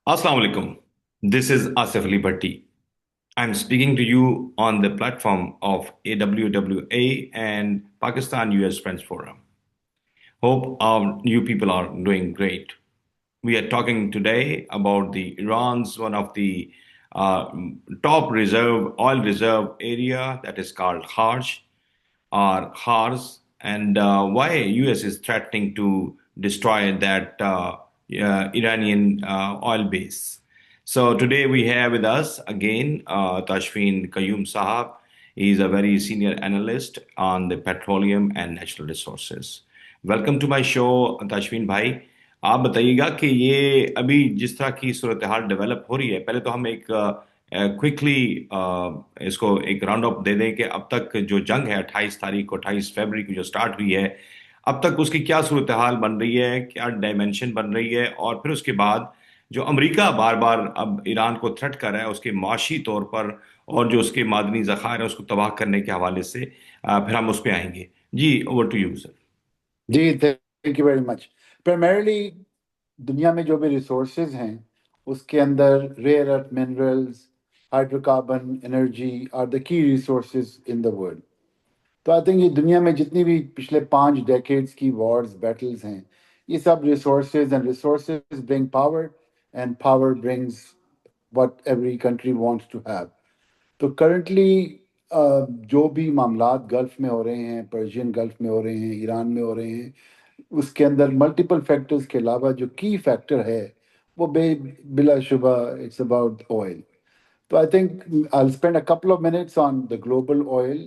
Assalamu alaikum. This is Asif Ali Bhatti. I'm speaking to you on the platform of AWWA and Pakistan US Friends Forum. Hope you people are doing great. We are talking today about the Iran's one of the uh, top reserve oil reserve area that is called Harj or Hars, and why US is threatening to destroy that Iranian oil base. So today we have with us again Tashfeen Qayyum Sahab. He is a very senior analyst on the petroleum and natural resources. Welcome to my show Tashveen भाई। आप बताइएगा कि ये अभी जिस तरह की सूरत हाल develop हो रही है, पहले तो हम एक क्विकली इसको एक राउंड अप दे दें कि अब तक जो जंग है 28 तारीख को 28 फरवरी को जो स्टार्ट हुई है, अब तक उसकी क्या सूरत हाल बन रही है, क्या डायमेंशन बन रही है, और फिर उसके बाद जो अमेरिका बार बार अब ईरान को थ्रेट कर रहा है उसके माशी तौर पर और जो उसके मादनी ज़खायर है उसको तबाह करने के हवाले से, फिर हम उस पर आएंगे। जी, ओवर टू यू सर। जी thank you very much. Primarily दुनिया में जो भी रिसोर्सेज हैं उसके अंदर rare earth minerals, hydrocarbon energy are the key resources in the world. तो आई थिंक ये दुनिया में जितनी भी पिछले 5 डेकेड्स की वॉर्स बैटल्स हैं, ये सब resources bring power and power brings what every country wants to have. तो करंटली जो भी मामलात गल्फ में हो रहे हैं, पर्शियन गल्फ में हो रहे हैं, ईरान में हो रहे हैं, उसके अंदर मल्टीपल फैक्टर्स के अलावा जो की फैक्टर है वो बिलाशुबा it's about oil. So I think I'll spend a couple of minutes on the global oil,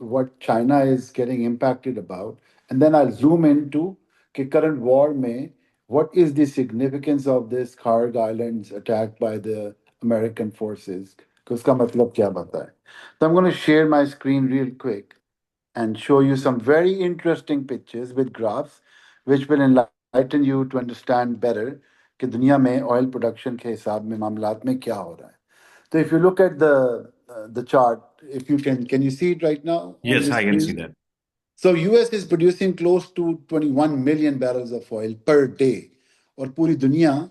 what China is getting impacted about, and then I'll zoom into the current war में what is the significance of this Kharg Islands attack by the American forces? कि उसका मतलब क्या बताए? So I'm going to share my screen real quick and show you some very interesting pictures with graphs which will enlighten you to understand better कि दुनिया में oil production के हिसाब में मामलात में क्या हो रहा है। So if you look at the chart, if you can you see it right now on Yes, the I can see screen? that. So US is producing close to 21 million barrels of oil per day, और पूरी दुनिया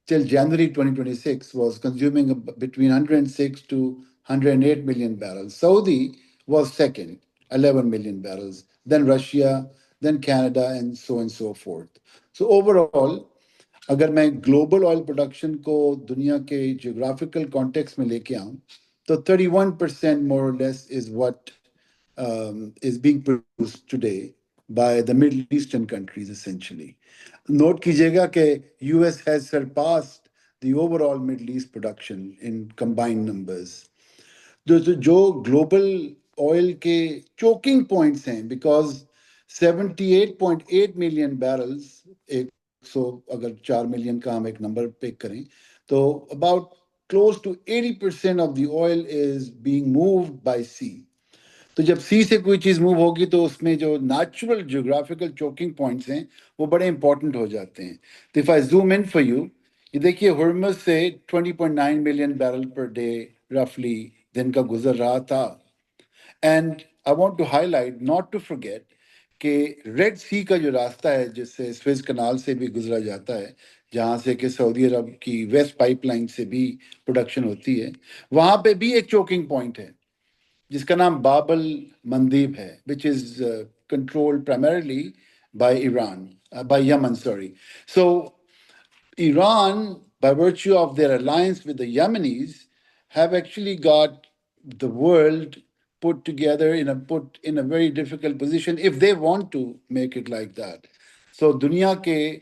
till January 2026 was consuming between 106 to 108 million barrels. Saudi was second, 11 million barrels, then Russia, then Canada, and so forth. So overall, अगर मैं global oil production को दुनिया के geographical context में लेके आऊं तो 31% more or less is what is being produced today by the Middle Eastern countries essentially. Note कीजिएगा कि US has surpassed the overall Middle East production in combined numbers. जो ग्लोबल ऑयल के choking points हैं, because 78.8 million barrels, एक सौ अगर 4 million का हम एक नंबर पिक करें तो about close to 80% of the oil is being moved by sea. तो जब सी से कोई चीज़ मूव होगी तो उसमें जो नेचुरल जियोग्राफिकल चोकिंग पॉइंट्स हैं वो बड़े इंपॉर्टेंट हो जाते हैं। तो if I zoom in for you, ये देखिए हुर्मुज से 20.9 मिलियन बैरल पर डे रफली दिन का गुजर रहा था। And I want to highlight not to forget कि रेड सी का जो रास्ता है जिससे स्वेज कनाल से भी गुजरा जाता है, जहाँ से कि सऊदी अरब की वेस्ट पाइपलाइन से भी प्रोडक्शन होती है, वहाँ पे भी एक चोकिंग पॉइंट है जिसका नाम बाबल मंदीब है, which is controlled primarily by Iran, by Yemen, sorry. So Iran, by virtue of their alliance with the Yemenis, have actually got the world put in a very difficult position if they want to make it like that. So दुनिया के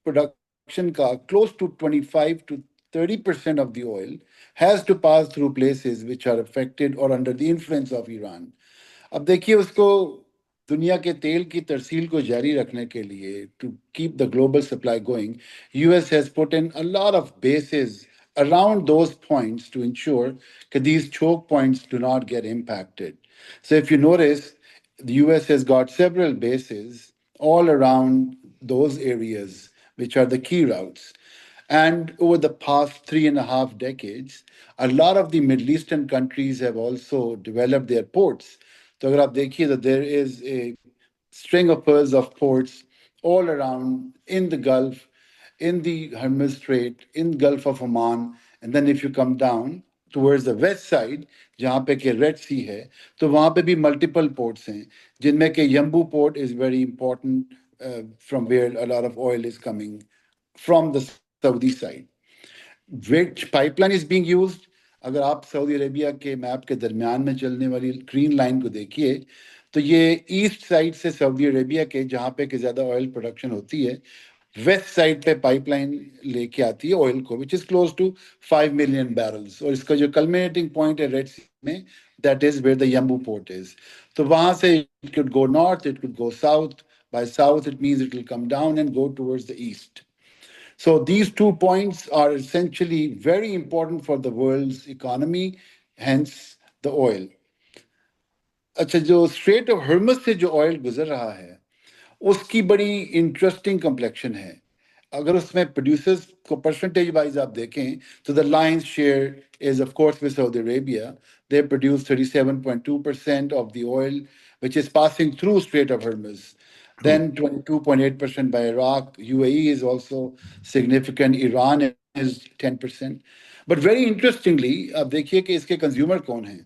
production का close to 25 to 30% of the oil has to pass through places which are affected or under the influence of Iran. अब देखिए उसको दुनिया के तेल की तरसील को जारी रखने के लिए, to keep the global supply going, US has put in a lot of bases around those points to ensure that these choke points do not get impacted. So if you notice, the US has got several bases all around those areas, which are the key routes. And over the past 3.5 decades, a lot of the Middle Eastern countries have also developed their ports. तो अगर आप देखिए that there is a string of pearls of ports all around in the Gulf, in the Hormuz Strait, in Gulf of Oman, and then if you come down towards the west side, जहाँ पे कि Red सी है, तो वहाँ पे भी multiple ports हैं, जिनमें कि Yanbu port is very important from where a lot of oil is coming from the Saudi side. Which pipeline is being used? अगर आप सऊदी अरेबिया के मैप के दरमियान में चलने वाली ग्रीन लाइन को देखिए, तो ये ईस्ट साइड से सऊदी अरेबिया के जहाँ पे कि ज़्यादा ऑयल प्रोडक्शन होती है, वेस्ट साइड पे पाइपलाइन लेके आती है ऑयल को, which is close to 5 million barrels, और इसका जो कल्मिनेटिंग पॉइंट है रेड सी में, that is where the Yanbu port is. तो वहाँ से it could go north, it could go south. By south, it means it will come down and go towards the east. So these 2 points are essentially very important for the world's economy, hence the oil. अच्छा, जो straight of Hermes से जो oil गुजर रहा है, उसकी बड़ी interesting complexion है. अगर उसमें प्रोड्यूसर्स को परसेंटेज वाइज आप देखें, तो the Lions share is of course with Saudi Arabia. They produce 37.2% of the oil which is passing through Strait of Hormuz. True. Then 22.8% by Iraq. UAE is also significant. Iran is 10%. But very interestingly, आप देखिए कि इसके consumer कौन हैं.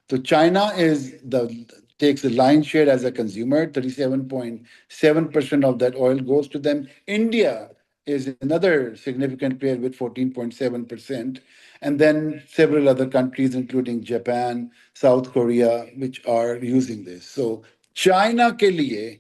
So China is the takes the lion's share as a consumer. 37.7% of that oil goes to them. India is another significant player with 14.7%, and then several other countries, including Japan, South Korea, which are using this. So China ke liye,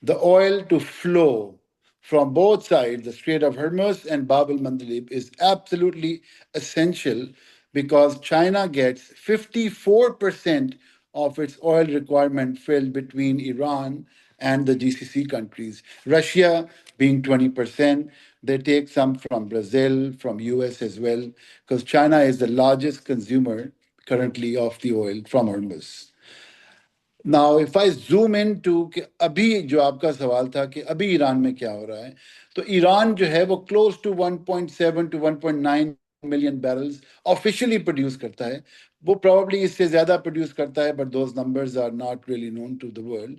the oil to flow from both sides, the Strait of Hormuz and Bab el Mandeb, is absolutely essential because China gets 54% of its oil requirement filled between Iran and the GCC countries. Russia being 20%, they take some from Brazil, from US as well, because China is the largest consumer currently of the oil from Hormuz. Now, if I zoom into कि अभी जो आपका सवाल था कि अभी Iran में क्या हो रहा है, तो ईरान जो है वो close to 1.7 to 1.9 million barrels officially produce करता है. वो प्रॉब्ली इससे ज्यादा प्रोड्यूस करता है, but those numbers are not really known to the world.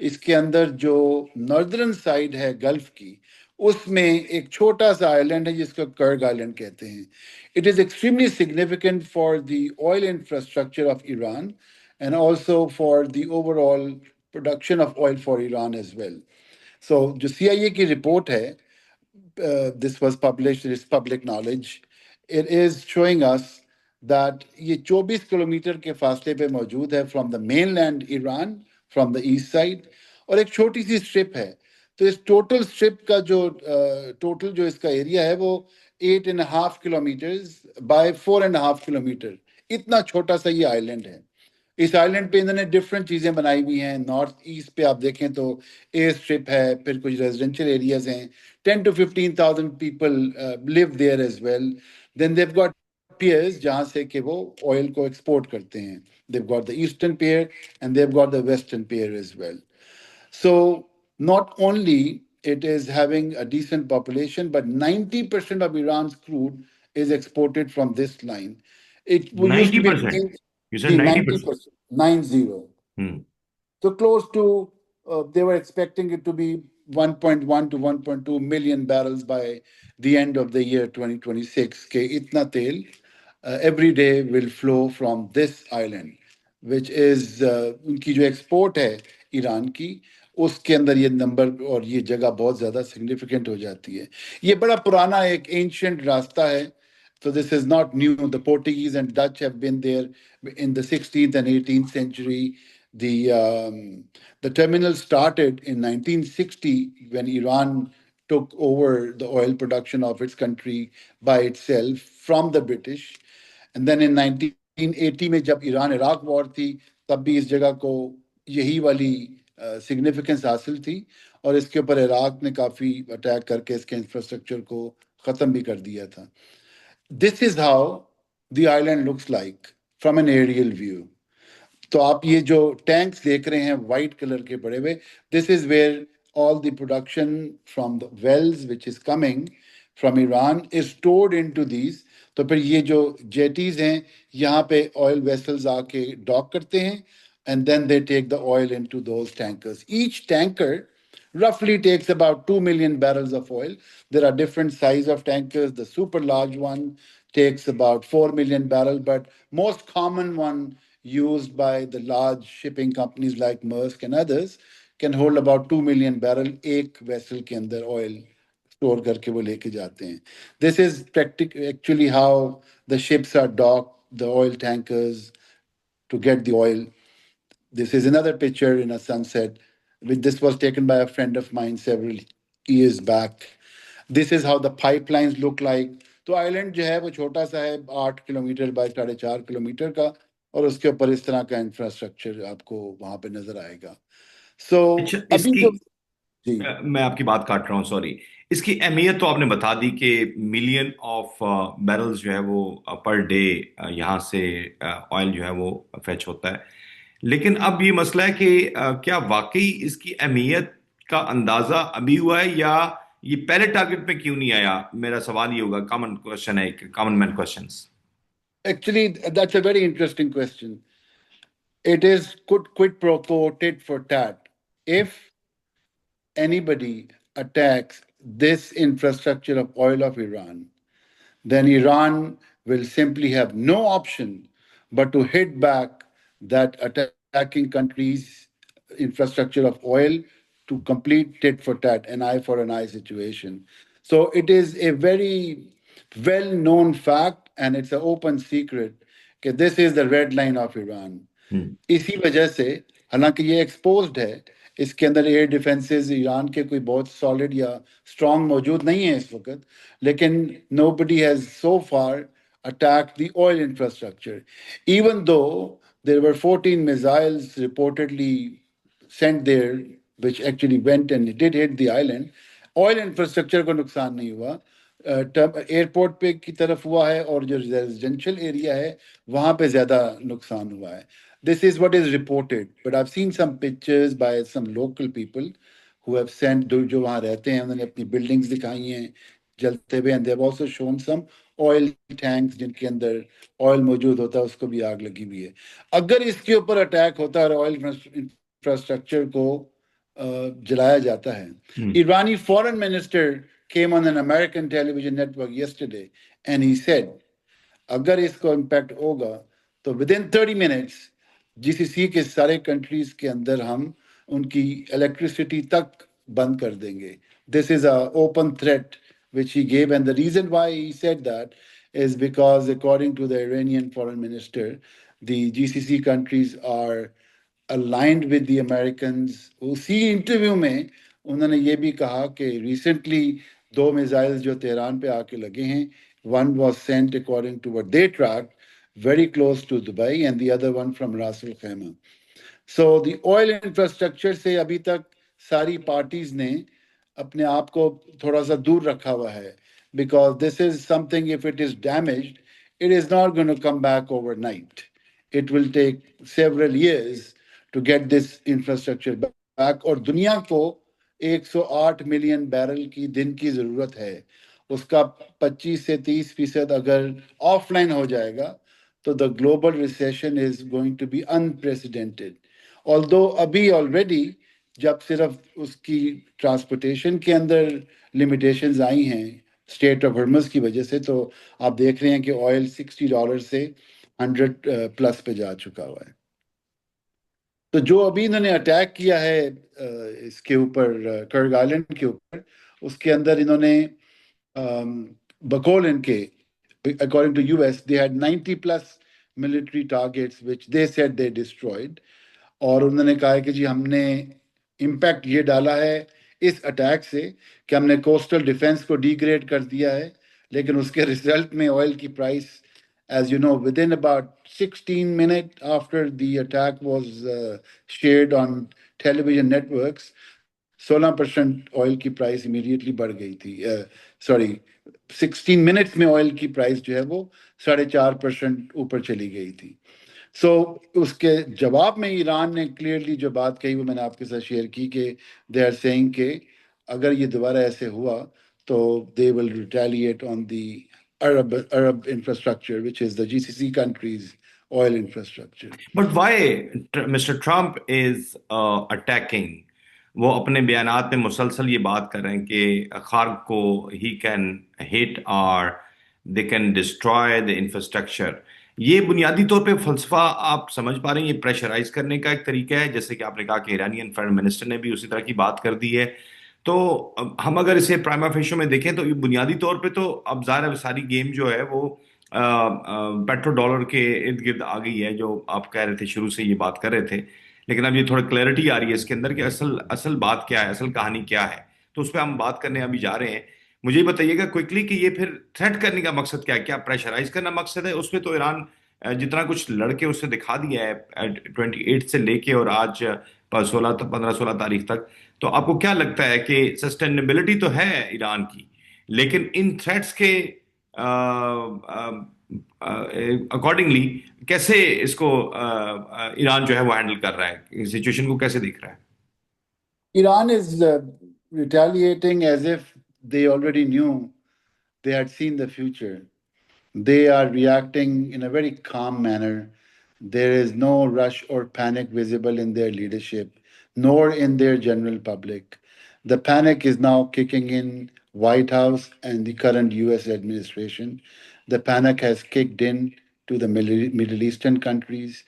इसके अंदर जो नॉर्दर्न साइड है गल्फ की, उसमें एक छोटा सा आइलैंड है जिसको कर्ग आइलैंड कहते हैं. It is extremely significant for the oil infrastructure of Iran and also for the overall production of oil for Iran as well. So, जो CIA की रिपोर्ट है, this was published, it is public knowledge. It is showing us that ये 24 kilometre के फासले पे मौजूद है from the mainland Iran, from the east side, और एक छोटी सी स्ट्रिप है. तो इस टोटल स्ट्रिप का जो टोटल जो इसका एरिया है वो 8.5 किलोमीटर्स बाय 4.5 किलोमीटर, इतना छोटा सा ये आइलैंड है. इस आइलैंड पे इन्होंने डिफरेंट चीज़ें बनाई हुई हैं. नॉर्थ ईस्ट पे आप देखें तो एयर स्ट्रिप है, फिर कुछ रेजिडेंशियल एरियाज हैं. 10 to 15,000 people live there as well. Then they've got piers जहाँ से कि वो ऑयल को एक्सपोर्ट करते हैं. They've got the eastern pier and they've got the western pier as well. So not only it is having a decent population, but 90% of Iran's crude is exported from this line. It used to be 90%. You said the 90%. 90%, 90. Hmm. So close to, they were expecting it to be 1.1 to 1.2 million barrels by the end of the year 2026. के इतना तेल every day will flow from this island, which is उनकी जो export है Iran की, उसके अंदर ये नंबर और ये जगह बहुत ज़्यादा सिग्निफिकेंट हो जाती है. ये बड़ा पुराना एक एंशिएंट रास्ता है. So this is not new. The Portuguese and Dutch have been there in the 16th and 18th century. The terminal started in 1960 when Iran took over the oil production of its country by itself from the British. And then in 1980 में जब Iran Iraq war थी, तब भी इस जगह को यही वाली सिग्निफिकेंस हासिल थी, और इसके ऊपर इराक ने काफ़ी अटैक करके इसके इंफ्रास्ट्रक्चर को ख़त्म भी कर दिया था. This is how the island looks like from an aerial view. तो आप ये जो टैंक्स देख रहे हैं वाइट कलर के बड़े हुए, this is where all the production from the wells which is coming from Iran is stored into these. तो फिर ये जो जेटीज हैं, यहाँ पे ऑयल वेसल्स आके डॉक करते हैं, and then they take the oil into those tankers. Each tanker roughly takes about 2 million barrels of oil. There are different size of tankers. The super large one takes about 4 million barrels, but most common one used by the large shipping companies like Maersk and others can hold about 2 million barrel एक vessel के अंदर oil store करके वो लेके जाते हैं. This is actually how the ships are docked, the oil tankers, to get the oil. This is another picture in a sunset. This was taken by a friend of mine several years back. This is how the pipelines look like. तो island जो है वो छोटा सा है, 8 kilometre bye 4.5 kilometre का, और उसके ऊपर इस तरह का इंफ्रास्ट्रक्चर आपको वहां पे नजर आएगा. सो अच्छा, अभी इसकी जो जी मैं आपकी बात काट रहा हूँ, सॉरी। इसकी अहमियत तो आपने बता दी कि मिलियन ऑफ बैरल्स जो है वो पर डे यहाँ से ऑयल जो है वो फेच होता है। लेकिन अब ये मसला है कि क्या वाकई इसकी अहमियत का अंदाजा अभी हुआ है, या ये पहले टारगेट में क्यों नहीं आया? मेरा सवाल ये होगा, कॉमन क्वेश्चन है, common man questions. Actually that's a very interesting question. It is quid pro quo, tit for tat. If anybody attacks this infrastructure of oil of Iran, then Iran will simply have no option but to hit back that attacking country's infrastructure of oil to complete tit for tat, an eye for an eye situation. So it is a very well known fact and it's an open secret that this is the red line of Iran. इसी वजह से, हालांकि ये exposed है, इसके अंदर air defences Iran के कोई बहुत सॉलिड या स्ट्रांग मौजूद नहीं है इस वक्त, लेकिन nobody has so far attacked the oil infrastructure. Even though there were 14 missiles reportedly sent there, which actually went and did hit the island, oil infrastructure को नुकसान नहीं हुआ. एयरपोर्ट पे की तरफ हुआ है और जो रेजिडेंशियल एरिया है वहां पे ज्यादा नुकसान हुआ है. This is what is reported, but I've seen some pictures by some local people who have sent, जो वहाँ रहते हैं, उन्होंने अपनी बिल्डिंग्स दिखाई हैं जलते हुए, and they've also shown some oil tanks जिनके अंदर ऑयल मौजूद होता है, उसको भी आग लगी हुई है. अगर इसके ऊपर अटैक होता है और ऑयल इंफ्रास्ट्रक्चर को जलाया जाता है, Irani foreign minister came on an American television network yesterday and he said अगर इसको इम्पैक्ट होगा तो विद इन 30 मिनट्स जीसीसी के सारे कंट्रीज के अंदर हम उनकी इलेक्ट्रिसिटी तक बंद कर देंगे. This is a open threat which he gave, and the reason why he said that is because according to the Iranian foreign minister, the GCC countries are aligned with the Americans. उसी interview में उन्होंने ये भी कहा कि recently 2 missiles जो Tehran पे आके लगे हैं, one was sent according to what they tracked very close to Dubai and the other one from Ras Al Khaimah. So the oil infrastructure से अभी तक सारी पार्टीज ने अपने आप को थोड़ा सा दूर रखा हुआ है, because this is something, if it is damaged, it is not going to come back overnight. It will take several years to get this infrastructure back. और दुनिया को 108 मिलियन बैरल की दिन की जरूरत है. उसका 25 से 30% अगर ऑफलाइन हो जाएगा तो the global recession is going to be unprecedented. Although अभी ऑलरेडी जब सिर्फ उसकी ट्रांसपोर्टेशन के अंदर लिमिटेशंस आई हैं स्टेट ऑफ हॉर्मस की वजह से, तो आप देख रहे हैं कि ऑयल $60 से 100 प्लस पे जा चुका हुआ है. तो जो अभी इन्होंने अटैक किया है इसके ऊपर, कर्ग आइलैंड के ऊपर, उसके अंदर इन्होंने बकौल इनके, according to US, they had 90 plus military targets which they said they destroyed. और उन्होंने कहा है कि जी हमने इम्पैक्ट ये डाला है इस अटैक से कि हमने कोस्टल डिफेंस को डिग्रेड कर दिया है, लेकिन उसके रिजल्ट में ऑयल की price, as you know, within about 16 minutes after the attack was shared on television networks, 16% oil की प्राइस इमीडिएटली बढ़ गई थी. सॉरी, 16 मिनट्स में ऑयल की प्राइस जो है वो 4.5% ऊपर चली गई थी. सो उसके जवाब में ईरान ने क्लियरली जो बात कही वो मैंने आपके साथ शेयर की कि दे आर सेइंग कि अगर ये दोबारा ऐसे हुआ तो they will retaliate on the Arab infrastructure, which is the GCC countries' oil infrastructure. But why Mr. Trump is attacking वो अपने बयानात में मुसलसल ये बात कर रहे हैं कि खार्ग को ही कैन हिट और they can destroy the infrastructure. ये बुनियादी तौर पे फलसफा आप समझ पा रहे हैं, ये प्रेशराइज करने का एक तरीका है, जैसे कि आपने कहा कि ईरानियन फॉरेन मिनिस्टर ने भी उसी तरह की बात कर दी है। तो हम अगर इसे प्राइमा फेशियो में देखें तो ये बुनियादी तौर पे तो अब ज़ाहिर है सारी गेम जो है वो पेट्रो डॉलर के इर्द गिर्द आ गई है, जो आप कह रहे थे शुरू से ये बात कर रहे थे। लेकिन अब ये थोड़ा क्लैरिटी आ रही है इसके अंदर कि असल असल बात क्या है, असल कहानी क्या है। तो उस पर हम बात करने अभी जा रहे हैं। मुझे ये बताइएगा क्विकली कि ये फिर थ्रेट करने का मकसद क्या है? क्या प्रेशराइज करना मकसद है? उसमें तो ईरान जितना कुछ लड़के उससे दिखा दिया है 28 से लेके और आज 15-16 तारीख तक। तो आपको क्या लगता है कि सस्टेनेबिलिटी तो है ईरान की, लेकिन इन थ्रेट्स के अकॉर्डिंगली कैसे इसको ईरान जो है वो हैंडल कर रहा है, सिचुएशन को कैसे देख रहा है? Iran is retaliating as if they already knew, they had seen the future. They are reacting in a very calm manner. There is no rush or panic visible in their leadership, nor in their general public. The panic is now kicking in White House and the current US administration. The panic has kicked in to the Middle Eastern countries.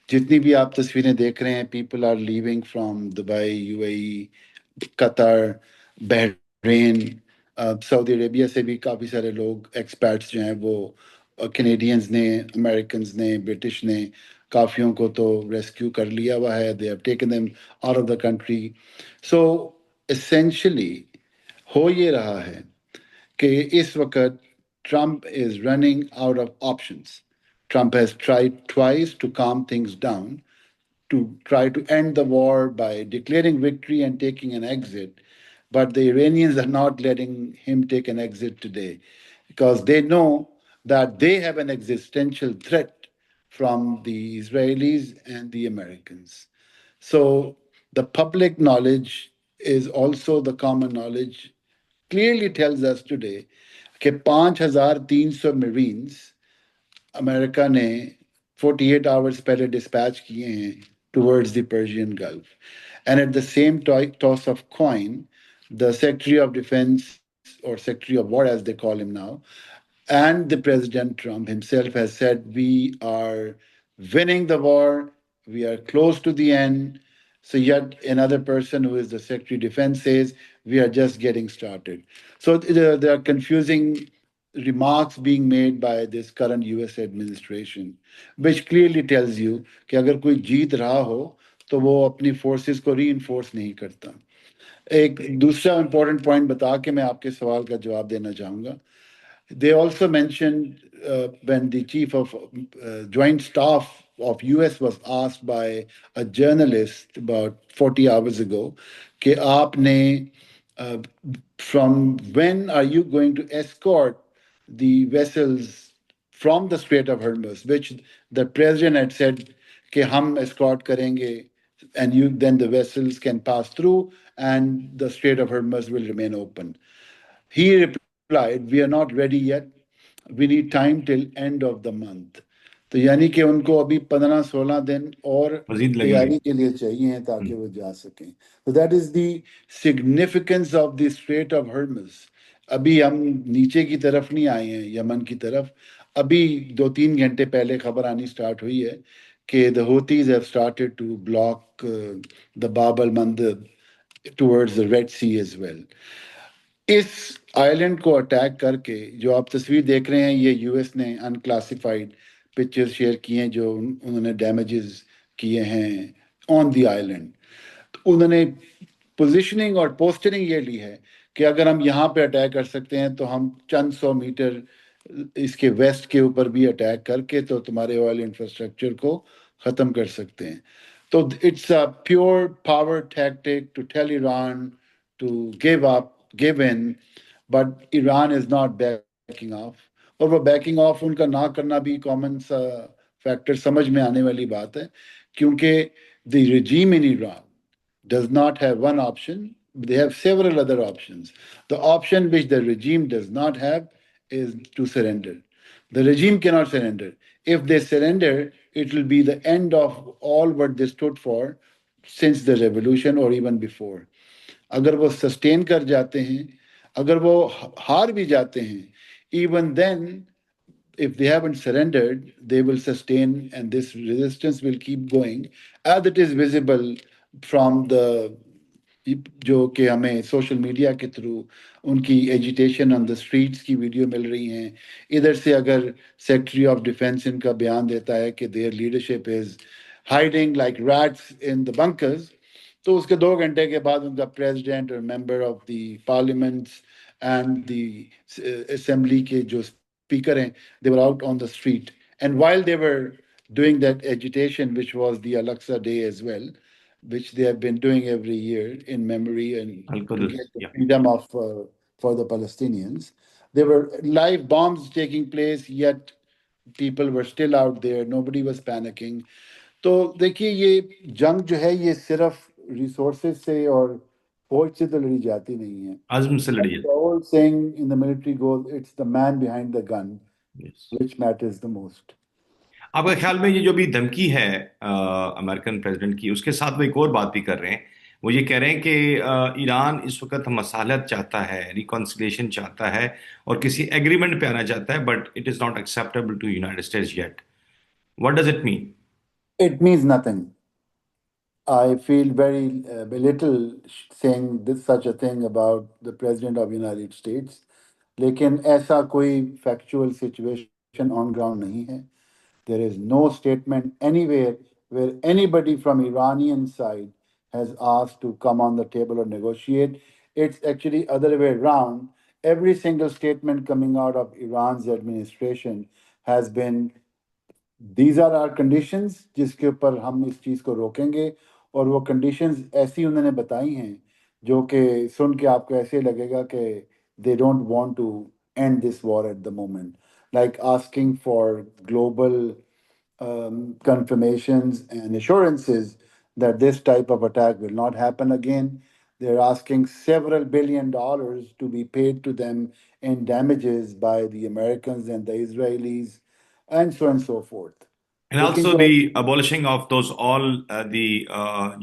जितनी भी आप तस्वीरें देख रहे हैं, people are leaving from Dubai, UAE, Qatar, Bahrain, Saudi Arabia से भी काफ़ी सारे लोग एक्सपर्ट्स जो हैं वो कैनेडियंस ने, अमेरिकन ने, ब्रिटिश ने काफ़ियों को तो रेस्क्यू कर लिया हुआ है, they have taken them out of the country. So essentially हो ये रहा है कि इस वक्त Trump is running out of options. Trump has tried twice to calm things down, to try to end the war by declaring victory and taking an exit. But the Iranians are not letting him take an exit today because they know that they have an existential threat from the Israelis and the Americans. So the public knowledge is also the common knowledge clearly tells us today that 5,300 Marines America ने 48 hours पहले dispatch किए हैं towards the Persian gulf and at the same toss of coin the secretary of defence or secretary of war as they call him now and the president Trump himself has said we are winning the war, we are close to the end. So yet another person who is the secretary of defense says we are just getting started. So there are confusing remarks being made by this current US administration, which clearly tells you कि अगर कोई जीत रहा हो तो वो अपनी forces को reinforce नहीं करता। एक दूसरा इंपॉर्टेंट पॉइंट बता के मैं आपके सवाल का जवाब देना चाहूँगा। They also mentioned when the chief of joint staff of US was asked by a journalist about 40 hours ago कि आपने uh, from when are you going to escort the vessels from the Strait of Hormuz, which the president had said कि हम escort करेंगे and you then the vessels can pass through and the Strait of Hormuz will remain open. He replied, we are not ready yet. We need time till end of the month. तो यानी कि उनको अभी 15-16 दिन और मजीद लगेंगे। तैयारी के लिए चाहिए हैं ताकि वो जा सकें। तो that is the significance of the strait of Hormuz. अभी हम नीचे की तरफ नहीं आए हैं यमन की तरफ। अभी 2-3 घंटे पहले खबर आनी स्टार्ट हुई है कि the Houthis have started to block the Bab al Mandeb towards the Red Sea as well. इस आइलैंड को अटैक करके जो आप तस्वीर देख रहे हैं ये यूएस ने अनक्लासिफाइड पिक्चर्स शेयर किए हैं जो उन्होंने डैमेजेस किए हैं ऑन द आइलैंड। तो उन्होंने पोजीशनिंग और पोस्टरिंग ये ली है कि अगर हम यहाँ पे अटैक कर सकते हैं तो हम चंद 100 मीटर इसके वेस्ट के ऊपर भी अटैक करके तो तुम्हारे ऑयल इंफ्रास्ट्रक्चर को ख़त्म कर सकते हैं। तो it's a pure power tactic to tell Iran to give up, give in, but Iran is not backing off. और वो बैकिंग ऑफ उनका ना करना भी कॉमन सा फैक्टर समझ में आने वाली बात है क्योंकि the regime in Iran does not have one option, they have several other options. The option which the regime does not have is to surrender. The regime cannot surrender. If they surrender, it will be the end of all what they stood for since the revolution or even before. अगर वो sustain कर जाते हैं, अगर वो हार भी जाते हैं, even then, if they haven't surrendered, they will sustain, and this resistance will keep going as it is visible from the जो कि हमें सोशल मीडिया के थ्रू उनकी एजिटेशन ऑन द स्ट्रीट्स की वीडियो मिल रही हैं। इधर से अगर सेक्रेटरी ऑफ डिफेंस इनका बयान देता है कि their leadership is hiding like rats in the bunkers, तो उसके 2 घंटे के बाद उनका प्रेसिडेंट और member of the parliaments and the assembly के जो स्पीकर हैं, they were out on the street. And while they were doing that agitation, which was the Al-Aqsa Day as well, which they have been doing every year in memory and to Al-Quds, get the yeah. freedom of for the Palestinians, there were live bombs taking place, yet people were still out there. Nobody was panicking. तो देखिए, ये जंग जो है ये सिर्फ resources से और फौज से तो लड़ी जाती नहीं है। आज़म से Like लड़िए। the old saying in the military goes, it's the man behind the gun Yes. which matters the most. आपके ख्याल में ये जो भी धमकी है अमेरिकन प्रेसिडेंट की, उसके साथ वो एक और बात भी कर रहे हैं। वो ये कह रहे हैं कि ईरान इस वक्त मसालत चाहता है, रिकॉन्सिलिएशन चाहता है और किसी एग्रीमेंट पे आना चाहता है, but it is not acceptable to United States yet. What does it mean? It means nothing. I feel very belittle saying this such a thing about the President of United States. लेकिन ऐसा कोई factual situation on ground नहीं है. There is no statement anywhere where anybody from Iranian side has asked to come on the table or negotiate. It's actually other way around. Every single statement coming out of Iran's administration has been these are are conditions जिसके ऊपर हम इस चीज़ को रोकेंगे। और वो conditions ऐसी उन्होंने बताई हैं जो कि सुन के आपको ऐसे लगेगा कि they don't want to end this war at the moment, like asking for global confirmations and assurances that this type of attack will not happen again. They're asking several billion dollars to be paid to them in damages by the Americans and the Israelis, and so on and so forth. And लेकिन also जो the abolishing of those all the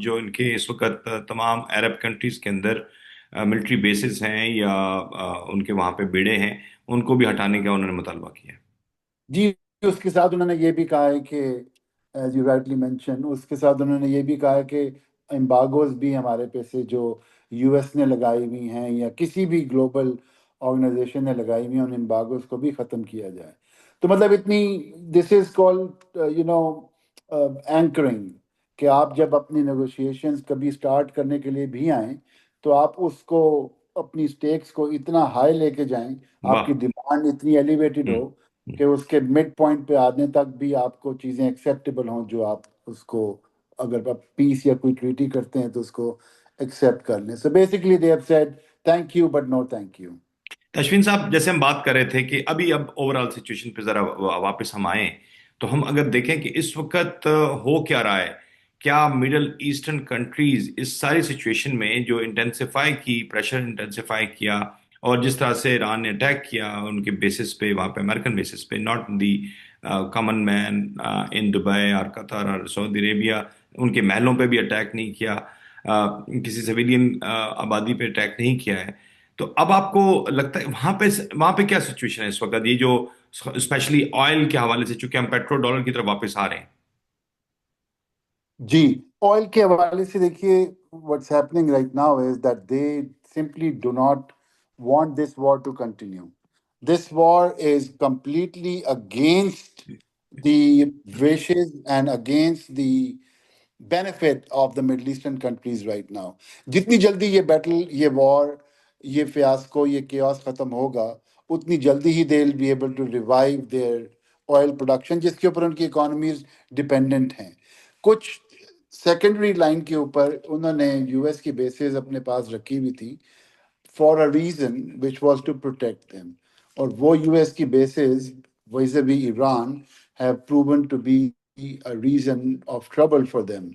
जो इनके इस वक्त तमाम अरब countries के अंदर military bases हैं या उनके वहां पे बेड़े हैं, उनको भी हटाने का उन्होंने मुतालबा किया। जी, उसके साथ उन्होंने ये भी कहा है कि एज यू राइटली मेंशन, उसके साथ उन्होंने ये भी कहा है कि एम्बागोज भी हमारे पे से जो यूएस ने लगाई हुई हैं या किसी भी ग्लोबल ऑर्गेनाइजेशन ने लगाई हुई हैं, उन एम्बागोज को भी ख़त्म किया जाए। तो मतलब इतनी, दिस इज कॉल्ड एंकरिंग, कि आप जब अपनी नेगोशिएशंस कभी स्टार्ट करने के लिए भी आएँ तो आप उसको अपनी स्टेक्स को इतना हाई लेके जाएं, वाह। आपकी डिमांड इतनी एलिवेटेड हम्म, हो हम्म। कि उसके मिड पॉइंट पे आने तक भी आपको चीज़ें एक्सेप्टेबल हों, जो आप उसको, अगर आप पीस या कोई ट्रीटी करते हैं तो उसको एक्सेप्ट कर लें। So basically they have said thank you but no thank you. Ashwin sahab, जैसे हम बात कर रहे थे कि अभी अब ओवरऑल सिचुएशन पे जरा वापस हम आए, तो हम अगर देखें कि इस वक्त हो क्या रहा है, क्या मिडल ईस्टर्न कंट्रीज इस सारी सिचुएशन में जो इंटेंसिफाई की, प्रेशर इंटेंसिफाई किया, और जिस तरह से ईरान ने अटैक किया उनके बेसिस पे, वहां पे अमेरिकन बेसिस पे, not the common man in Dubai और कतर और सऊदी अरेबिया, उनके महलों पे भी अटैक नहीं किया, किसी सिविलियन आबादी पे अटैक नहीं किया है। तो अब आपको लगता है वहां पे क्या सिचुएशन है इस वक्त, ये जो स्पेशली ऑयल के हवाले से, चूंकि हम पेट्रोल डॉलर की तरफ वापस आ रहे हैं? जी, ऑयल के हवाले से देखिए, what's happening right now is that they simply do not want this war to continue. This war is completely against the wishes and against the benefit of the Middle Eastern countries right now. जितनी जल्दी ये battle, ये war, ये fiasco, ये chaos खत्म होगा, उतनी जल्दी ही they will be able to revive their oil production, जिसके ऊपर उनकी इकोनॉमीज डिपेंडेंट हैं। कुछ सेकेंडरी लाइन के ऊपर उन्होंने यूएस की बेसेस अपने पास रखी हुई थी for a reason which was to protect them. और वो यूएस की bases vis-a-vis Iran have proven to be a reason of trouble for them.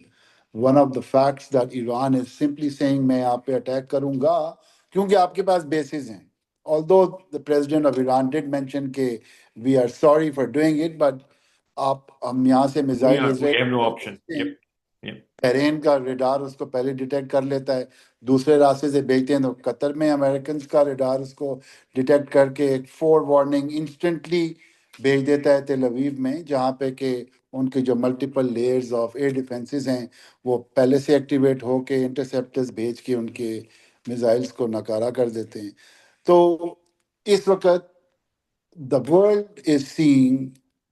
One of the facts that Iran is simply saying मैं आप पे attack करूंगा क्योंकि आपके पास bases हैं. Although the president of Iran did mention कि we are sorry for doing it, but आप हम यहाँ से we missile are we Israel have no को ऑप्शन। भेजते हैं, यप, यप। टेरेन का रेडार उसको पहले डिटेक्ट कर लेता है, दूसरे रास्ते से भेजते हैं तो कतर में अमेरिकन का रडार उसको डिटेक्ट करके एक 4 वार्निंग इंस्टेंटली भेज देता है तेल अवीव में, जहाँ पे कि उनके जो multiple layers of air defences हैं वो पहले से एक्टिवेट होके इंटरसेप्टर्स भेज के उनके मिसाइल्स को नकारा कर देते हैं। तो इस वक्त the world is seeing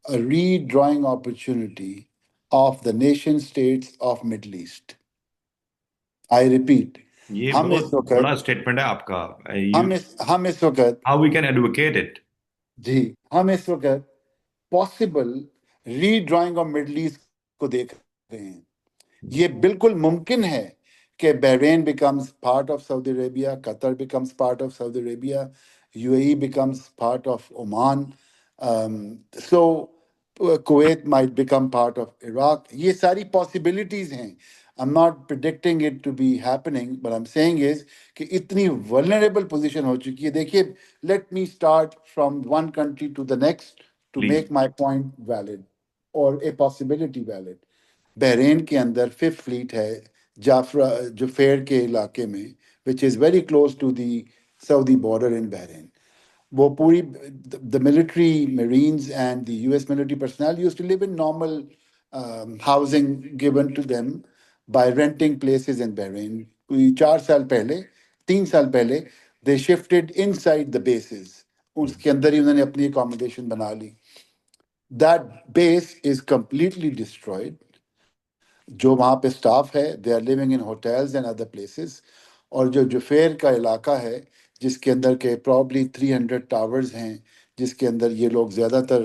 a redrawing opportunity of the nation states of Middle East. I repeat, ये हम इस बहुत बड़ा वक्त स्टेटमेंट है आपका। यू हम इस वक्त how we can advocate it. जी हम इस वक्त possible redrawing of Middle East को देख रहे हैं। ये बिल्कुल मुमकिन है कि Bahrain becomes part of Saudi Arabia, Qatar becomes part of Saudi Arabia, UAE becomes part of Oman, so Kuwait might become part of Iraq. ये सारी possibilities हैं। I'm not predicting it to be happening, but I'm saying is कि इतनी vulnerable position हो चुकी है। देखिए, let me start from one country to the next to please. make my point valid or a possibility valid. Bahrain के अंदर fifth fleet है, जाफरा जुफेर के इलाके में, which is very close to the Saudi border in Bahrain. वो पूरी the military marines and the US military personnel used to live in normal housing given to them by renting places in Bahrain. कोई 4 साल पहले, 3 साल पहले they shifted inside the basis, उसके अंदर ही उन्होंने अपनी अकोमोडेशन बना ली। That base is completely destroyed. जो वहाँ पे स्टाफ है they are living in hotels and other places. और जो जुफेर का इलाका है जिसके अंदर के प्रॉब्ली 300 टावर्स हैं, जिसके अंदर ये लोग ज़्यादातर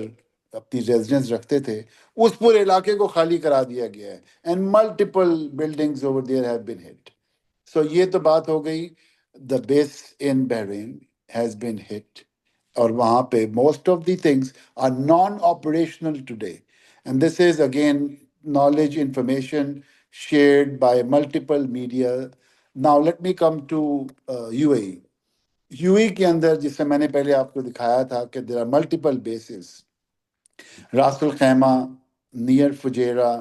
अपनी रेजिडेंस रखते थे, उस पूरे इलाके को खाली करा दिया गया है and multiple buildings over there have been hit. So ये तो बात हो गई, the base in Bahrain has been hit, और वहाँ पे most of the things are non operational today, and this is again knowledge information shared by multiple media. Now let me come to UAE. UAE के अंदर, जिससे मैंने पहले आपको दिखाया था कि there are multiple bases, Ras al Khaimah, near Fujairah,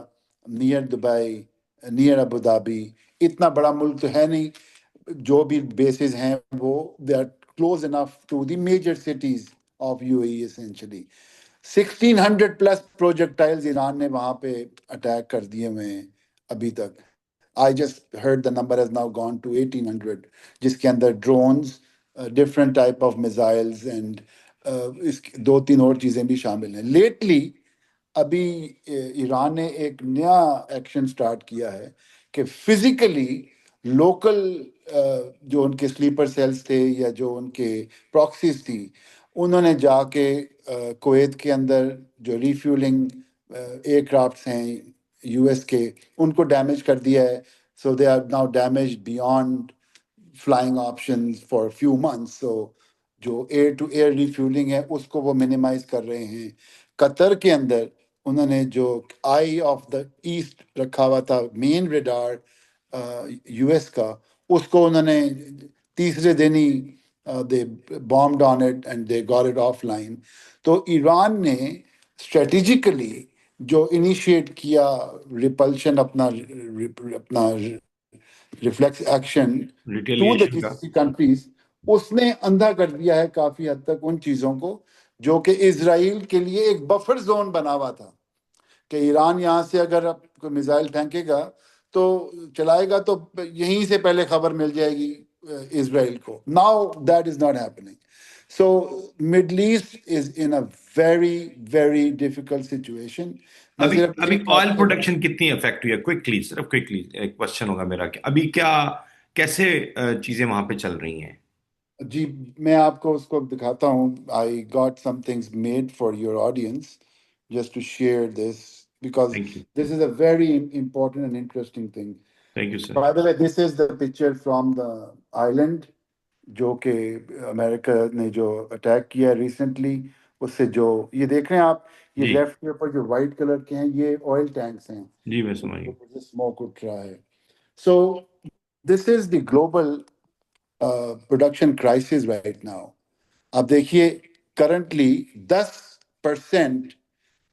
near Dubai, near Abu Dhabi. इतना बड़ा मुल्क तो है नहीं, जो भी बेसिस हैं वो they are close enough to the major cities of UAE essentially. 1600 plus projectiles Iran ने वहां पे अटैक कर दिए हुए हैं अभी तक। I just heard the number has now gone to 1800, जिसके अंदर drones, different type of missiles and इस 2-3 और चीज़ें भी शामिल हैं। लेटली अभी ईरान ने एक नया एक्शन स्टार्ट किया है कि फिजिकली लोकल जो उनके स्लीपर सेल्स थे या जो उनके प्रॉक्सीज थी, उन्होंने जाके कुवैत के अंदर जो रिफ्यूलिंग एयरक्राफ्ट्स हैं यूएस के, उनको डैमेज कर दिया है। So they are now damage beyond flying options for few months. So जो एयर टू एयर रिफ्यूलिंग है उसको वो मिनिमाइज कर रहे हैं। कतर के अंदर उन्होंने जो आई ऑफ द ईस्ट रखा हुआ था मेन रेडार यूएस का, उसको उन्होंने तीसरे दिन ही they bombed on it and they got it offline. तो ईरान ने स्ट्रेटेजिकली जो इनिशिएट किया रिपल्शन, अपना reflex action to the retaliation का। जीसीसी कंट्रीज, उसने अंधा कर दिया है काफी हद तक उन चीजों को जो कि इसराइल के लिए एक बफर जोन बना हुआ था कि ईरान यहाँ से अगर कोई मिसाइल फेंकेगा तो चलाएगा तो यहीं से पहले खबर मिल जाएगी इसराइल को। Now that is not happening. So middle east is in a very very difficult situation. मैं अभी सिर्फ अभी एक बात ऑयल करूं। प्रोडक्शन कितनी अफेक्ट हुई है? क्विकली, सिर्फ क्विकली एक क्वेश्चन होगा मेरा कि अभी क्या, कैसे चीजें वहां पे चल रही हैं? जी, मैं आपको उसको दिखाता हूँ। I got some things made for your audience just to share this because thank you. This is a very important and interesting thing. Thank you sir. By the way, this is the picture from the island जो कि America ने जो attack किया recently, उससे जो ये देख रहे हैं आप, ये जी। लेफ्ट के ऊपर जो वाइट कलर के हैं ये ऑयल टैंक्स हैं, जी मैं समझ उनके गया। ऊपर जो स्मोक उठ रहा है। So this is the global production crisis right now. अब देखिए, करंटली 10%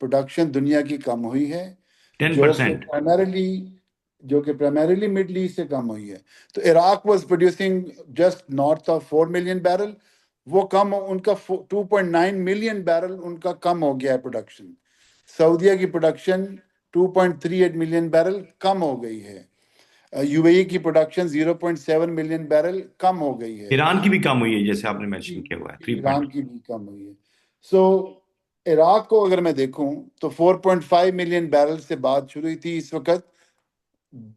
प्रोडक्शन दुनिया की कम हुई है, टेन जो कि परसेंट प्राइमरीली जो कि प्राइमरीली मिडल ईस्ट से कम हुई है। तो Iraq was producing just north of 4 million barrel, वो कम, उनका 2.9 मिलियन बैरल उनका कम हो गया है प्रोडक्शन। सऊदीया की प्रोडक्शन 2.38 मिलियन बैरल कम हो गई है। यूएई की प्रोडक्शन 0.7 मिलियन बैरल कम हो गई है। ईरान की भी कम हुई है, जैसे आपने जी, मेंशन किया हुआ है, जी, थ्री ईरान पॉइंट की भी कम हुई है। सो इराक को अगर मैं देखूं तो 4.5 मिलियन बैरल से बात शुरू हुई थी इस वक्त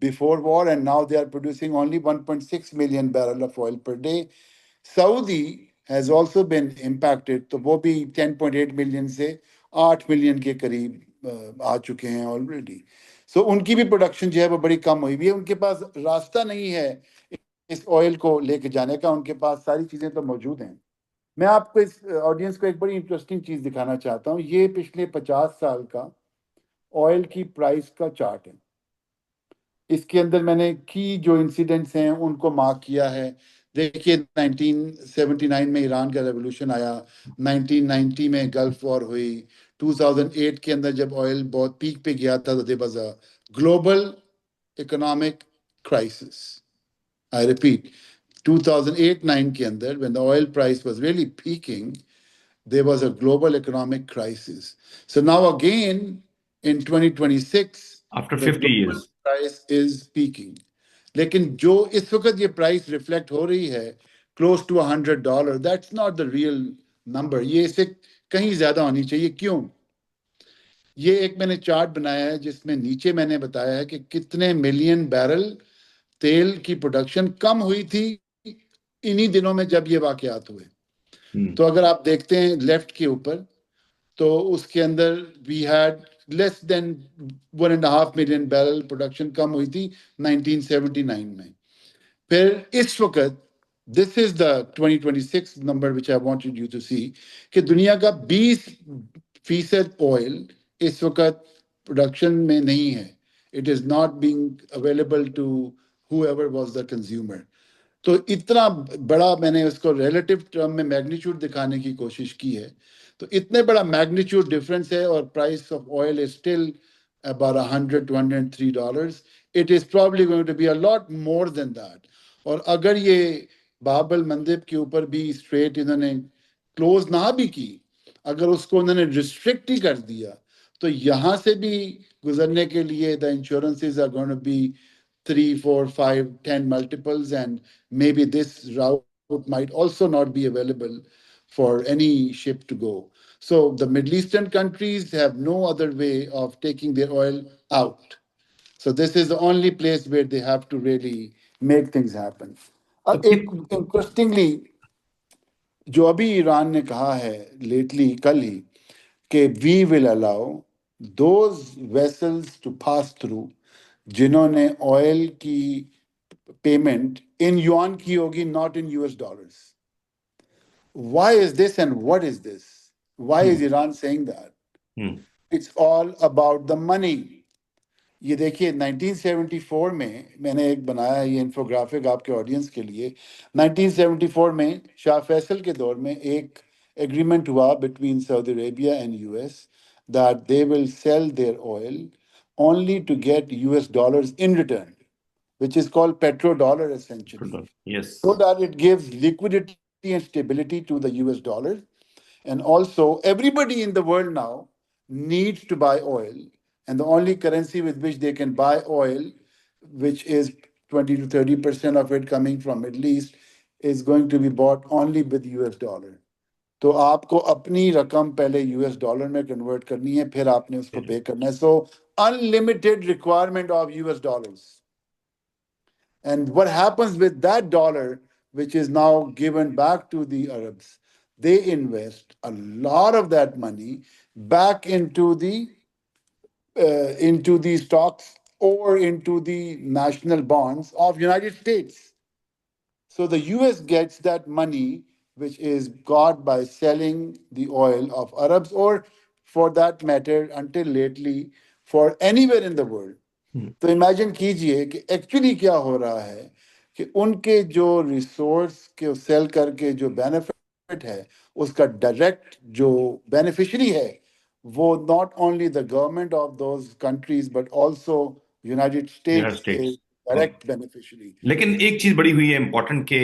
before war, and now they are producing only 1.6 million barrel of oil per day. Saudi has also been impacted, तो वो भी 10.8 मिलियन से 8 मिलियन के करीब आ चुके हैं ऑलरेडी। सो उनकी भी प्रोडक्शन जो है वो बड़ी कम हुई हुई है। उनके पास रास्ता नहीं है इस ऑयल को लेके जाने का, उनके पास सारी चीज़ें तो मौजूद हैं। मैं आपको, इस ऑडियंस को एक बड़ी इंटरेस्टिंग चीज़ दिखाना चाहता हूँ। ये पिछले 50 साल का ऑयल की प्राइस का चार्ट है। इसके अंदर मैंने की जो इंसिडेंट्स हैं उनको मार्क किया है। देखिए, 1979 में ईरान का रेवोल्यूशन आया, 1990 में गल्फ वॉर हुई, 2008 के अंदर जब ऑयल बहुत पीक पे गया था तो there was a global economic crisis. I repeat, 2008-9 के अंदर when the oil price was really peaking, there was a global economic crisis. So now again in 2026, after the 50 global years. price is peaking. लेकिन जो इस वक्त ये price reflect हो रही है close to $100, that's not the real number. ये इससे कहीं ज्यादा होनी चाहिए। क्यों? ये एक मैंने चार्ट बनाया है जिसमें नीचे मैंने बताया है कि कितने मिलियन बैरल तेल की प्रोडक्शन कम हुई थी इन्हीं दिनों में जब ये वाकयात हुए। तो अगर आप देखते हैं लेफ्ट के ऊपर, तो उसके अंदर we had less then 1.5 million barrel production कम हुई थी 1979 में। फिर इस वक्त, this is the 2026 number which I wanted you to see, कि दुनिया का 20% ऑयल इस वक्त प्रोडक्शन में नहीं है। It is not being available to whoever was the consumer. तो इतना बड़ा मैंने उसको रिलेटिव टर्म में मैग्नीट्यूड दिखाने की कोशिश की है। तो इतने बड़ा मैग्नीट्यूड डिफरेंस है और price of oil is still about 100 to $103. It is probably going to be a lot more than that. और अगर ये बाबल मंदिर के ऊपर भी स्ट्रेट इन्होंने क्लोज ना भी की, अगर उसको उन्होंने रिस्ट्रिक्ट ही कर दिया, तो यहाँ से भी गुजरने के लिए the insurances are going to be 3, 4, 5, 10 multiples, and maybe this route might also not be available for any ship to go. So the Middle Eastern countries have no other way of taking their oil out. So this is the only place where they have to really make things happen. तो एक interestingly, जो अभी Iran ने कहा है lately, कल ही, कि we will allow those vessels to pass through जिन्होंने ऑयल की पेमेंट इन युआन की होगी, not in US dollars. Why is this and what is this? Why is Iran saying that? It's all about the money. ये देखिए, 1974 में मैंने एक बनाया है ये इंफोग्राफिक आपके ऑडियंस के लिए। 1974 में शाह फैसल के दौर में एक एग्रीमेंट हुआ between Saudi Arabia and US that they will sell their oil only to get US dollars in return, which is called petrodollar essentially, yes. so that it gives liquidity and stability to the US dollar. And also, everybody in the world now needs to buy oil. And the only currency with which they can buy oil, which is 20 to 30% of it coming from Middle East, is going to be bought only with US dollar. तो आपको अपनी रकम पहले US dollar में convert करनी है, फिर आपने उसको पे करना है। So unlimited requirement of US dollars. And what happens with that dollar, which is now given back to the Arabs? They invest a lot of that money back into the stocks or into the national bonds of United States. So the US gets that money, which is got by selling the oil of Arabs, or for that matter, until lately, for anywhere in the world. तो imagine कीजिए कि actually क्या हो रहा है, कि उनके जो रिसोर्स के सेल करके जो बेनिफिट है, उसका डायरेक्ट जो बेनिफिशियरी है, वो not only the government of those countries but also United United States states. is direct beneficiary. लेकिन एक चीज बड़ी हुई है इम्पोर्टेंट के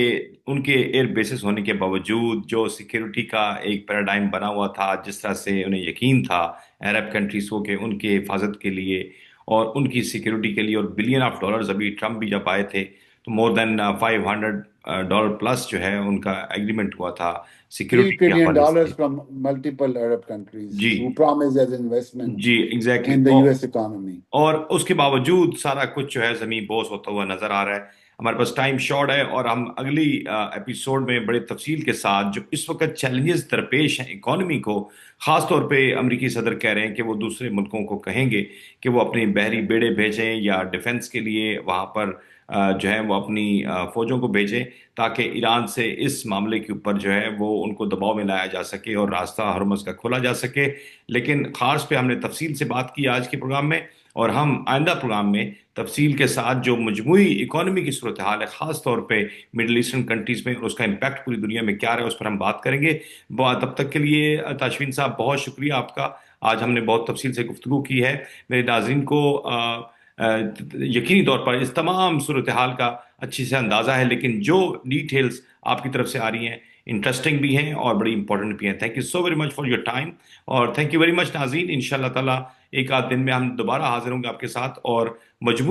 उनके एयर बेसिस होने के बावजूद जो सिक्योरिटी का एक पैराडाइम बना हुआ था, जिस तरह से उन्हें यकीन था अरब कंट्रीज को कि उनके हिफाजत के लिए और उनकी सिक्योरिटी के लिए, और बिलियन ऑफ डॉलर्स अभी ट्रम्प भी जब आए थे तो मोर देन $500 प्लस जो है उनका एग्रीमेंट हुआ था Three सिक्योरिटी के trillion हवाले dollars से। from multiple Arab countries जी who promise as investment जी exactly in the exactly। US economy. और उसके बावजूद सारा कुछ जो है जमीन बोस होता हुआ नजर आ रहा है। हमारे पास टाइम शॉर्ट है और हम अगली एपिसोड में बड़े तफसील के साथ जो इस वक्त चैलेंजेस दरपेश हैं इकोनॉमी को, खास तौर पे अमेरिकी सदर कह रहे हैं कि वो दूसरे मुल्कों को कहेंगे कि वो अपने बहरी बेड़े भेजें या डिफेंस के लिए वहां पर जो है वो अपनी फौजों को भेजें, ताकि ईरान से इस मामले के ऊपर जो है वो उनको दबाव में लाया जा सके और रास्ता हरमुज का खोला जा सके। लेकिन खास पे हमने तफसील से बात की आज के प्रोग्राम में, और हम आइंदा प्रोग्राम में तफसील के साथ जो मजमूई इकोनॉमी की सूरत हाल है खास तौर पे मिडल ईस्टर्न कंट्रीज में और उसका इम्पैक्ट पूरी दुनिया में क्या रहा है उस पर हम बात करेंगे। तब तक के लिए ताशफीन साहब बहुत शुक्रिया आपका। आज हमने बहुत तफसील से गुफ्तगू की है। मेरे नाज़रीन को यकीनी तौर पर इस तमाम सूरत हाल का अच्छी से अंदाज़ा है, लेकिन जो डिटेल्स आपकी तरफ से आ रही हैं इंटरेस्टिंग भी हैं और बड़ी इंपॉर्टेंट भी हैं। Thank you so very much for your time, और थैंक यू वेरी मच नाज़रीन। इंशाल्लाह ताला एक आध दिन में हम दोबारा हाजिर होंगे आपके साथ और मजबूत